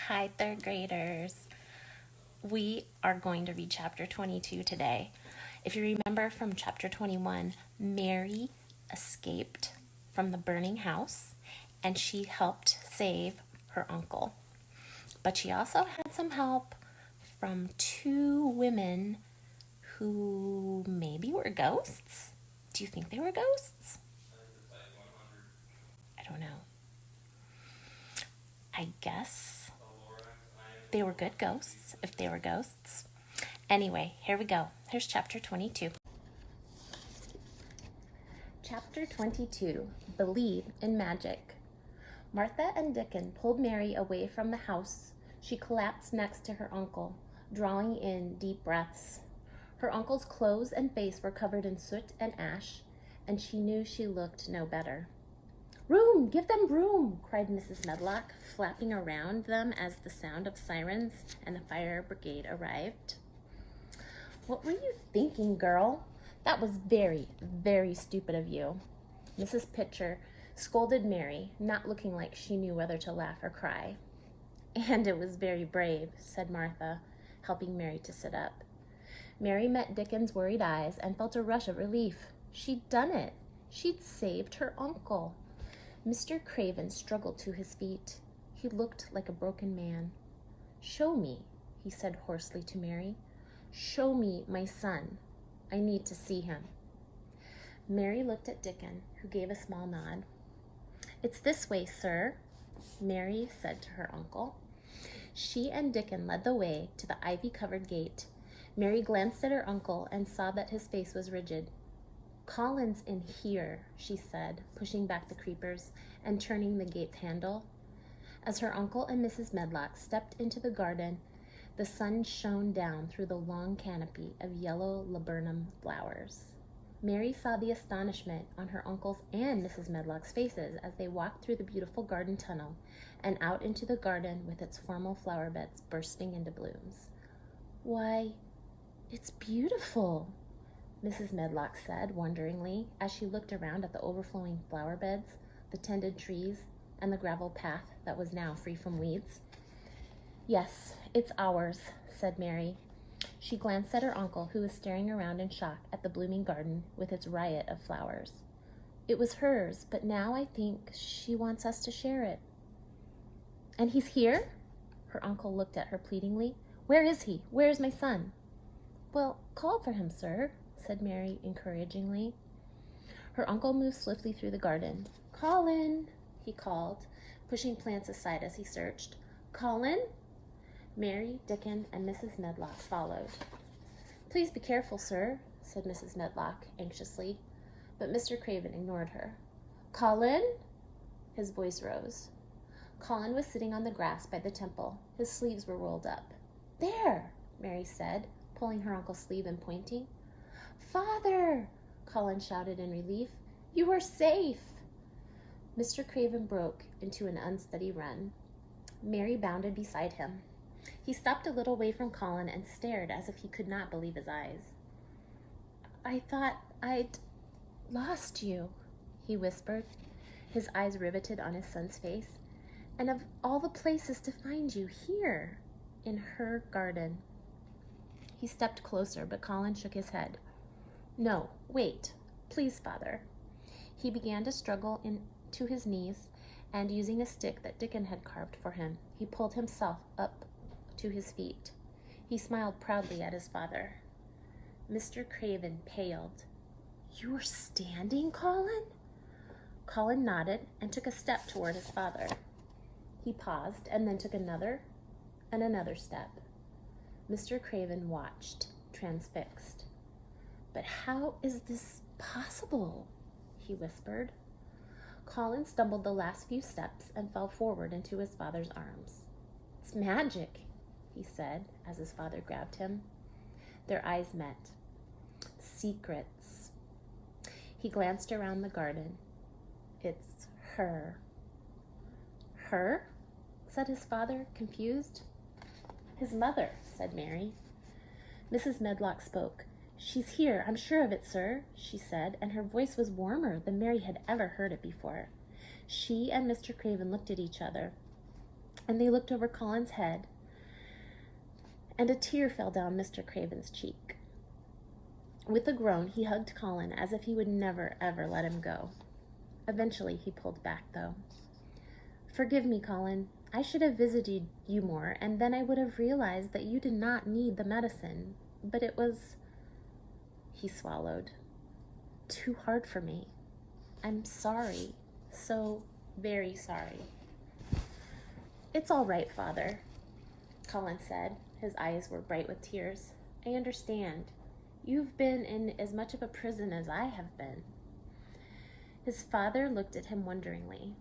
Hi, third graders. We are going to read chapter 22 today. If you remember from chapter 21, Mary escaped from the burning house and she helped save her uncle. But she also had some help from two women who maybe were ghosts. Do you think they were ghosts? I don't know. I guess they were good ghosts if they were ghosts. Anyway, here we go. Here's chapter 22. Chapter 22, Believe in Magic. Martha and Dickon pulled Mary away from the house. She collapsed next to her uncle, drawing in deep breaths. Her uncle's clothes and face were covered in soot and ash, and she knew she looked no better. "Room! Give them room!" cried Mrs. Medlock, flapping around them as the sound of sirens and the fire brigade arrived. "What were you thinking, girl? That was very, very stupid of you." Mrs. Pitcher scolded Mary, not looking like she knew whether to laugh or cry. "And it was very brave," said Martha, helping Mary to sit up. Mary met Dickon's worried eyes and felt a rush of relief. She'd done it. She'd saved her uncle. Mr. Craven struggled to his feet. He looked like a broken man. "Show me," he said hoarsely to Mary. "Show me my son. I need to see him." Mary looked at Dickon, who gave a small nod. "It's this way, sir," Mary said to her uncle. She and Dickon led the way to the ivy-covered gate. Mary glanced at her uncle and saw that his face was rigid. "Colin's in here," she said, pushing back the creepers and turning the gate's handle. As her uncle and Mrs. Medlock stepped into the garden, the sun shone down through the long canopy of yellow laburnum flowers. Mary saw the astonishment on her uncle's and Mrs. Medlock's faces as they walked through the beautiful garden tunnel and out into the garden with its formal flower beds bursting into blooms. "Why, it's beautiful," Mrs. Medlock said wonderingly as she looked around at the overflowing flower beds, the tended trees, and the gravel path that was now free from weeds. "Yes, it's ours," said Mary. She glanced at her uncle, who was staring around in shock at the blooming garden with its riot of flowers. "It was hers, but now I think she wants us to share it." "And he's here?" Her uncle looked at her pleadingly. "Where is he? Where is my son?" "Well, call for him, sir," said Mary encouragingly. Her uncle moved swiftly through the garden. "Colin," he called, pushing plants aside as he searched. "Colin?" Mary, Dickon, and Mrs. Medlock followed. "Please be careful, sir," said Mrs. Medlock anxiously, but Mr. Craven ignored her. "Colin?" His voice rose. Colin was sitting on the grass by the temple. His sleeves were rolled up. "There," Mary said, pulling her uncle's sleeve and pointing. "Father!" Colin shouted in relief. "You are safe!" Mr. Craven broke into an unsteady run. Mary bounded beside him. He stopped a little way from Colin and stared as if he could not believe his eyes. "I thought I'd lost you," he whispered, his eyes riveted on his son's face. "And of all the places to find you, here, in her garden." He stepped closer, but Colin shook his head. "No, wait. Please, Father." He began to struggle to his knees, and using a stick that Dickon had carved for him, he pulled himself up to his feet. He smiled proudly at his father. Mr. Craven paled. "You're standing, Colin?" Colin nodded and took a step toward his father. He paused and then took another and another step. Mr. Craven watched, transfixed. "But how is this possible?" he whispered. Colin stumbled the last few steps and fell forward into his father's arms. "It's magic," he said as his father grabbed him. Their eyes met. "Secrets." He glanced around the garden. "It's her." "Her?" said his father, confused. "His mother," said Mary. Mrs. Medlock spoke. "She's here, I'm sure of it, sir," she said, and her voice was warmer than Mary had ever heard it before. She and Mr. Craven looked at each other. and they looked over Colin's head, and a tear fell down Mr. Craven's cheek. With a groan, he hugged Colin as if he would never, ever let him go. Eventually, he pulled back, though. "Forgive me, Colin. I should have visited you more, and then I would have realized that you did not need the medicine. But it was," he swallowed, "too hard for me. I'm sorry. So very sorry." "It's all right, Father," Colin said. His eyes were bright with tears. "I understand. You've been in as much of a prison as I have been." His father looked at him wonderingly.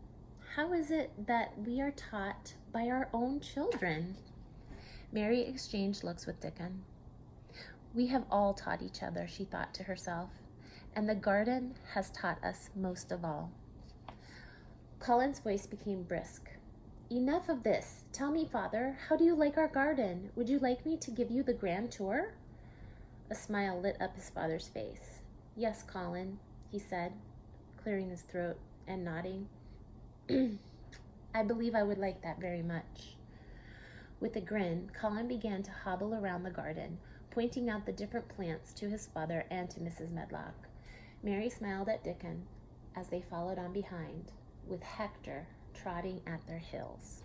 "How is it that we are taught by our own children?" Mary exchanged looks with Dickon. "We have all taught each other," she thought to herself, "and the garden has taught us most of all." Colin's voice became brisk. "Enough of this. Tell me, Father, how do you like our garden? Would you like me to give you the grand tour?" A smile lit up his father's face. "Yes, Colin," he said, clearing his throat and nodding. "I believe I would like that very much." With a grin, Colin began to hobble around the garden, pointing out the different plants to his father and to Mrs. Medlock. Mary smiled at Dickon as they followed on behind, with Hector trotting at their heels.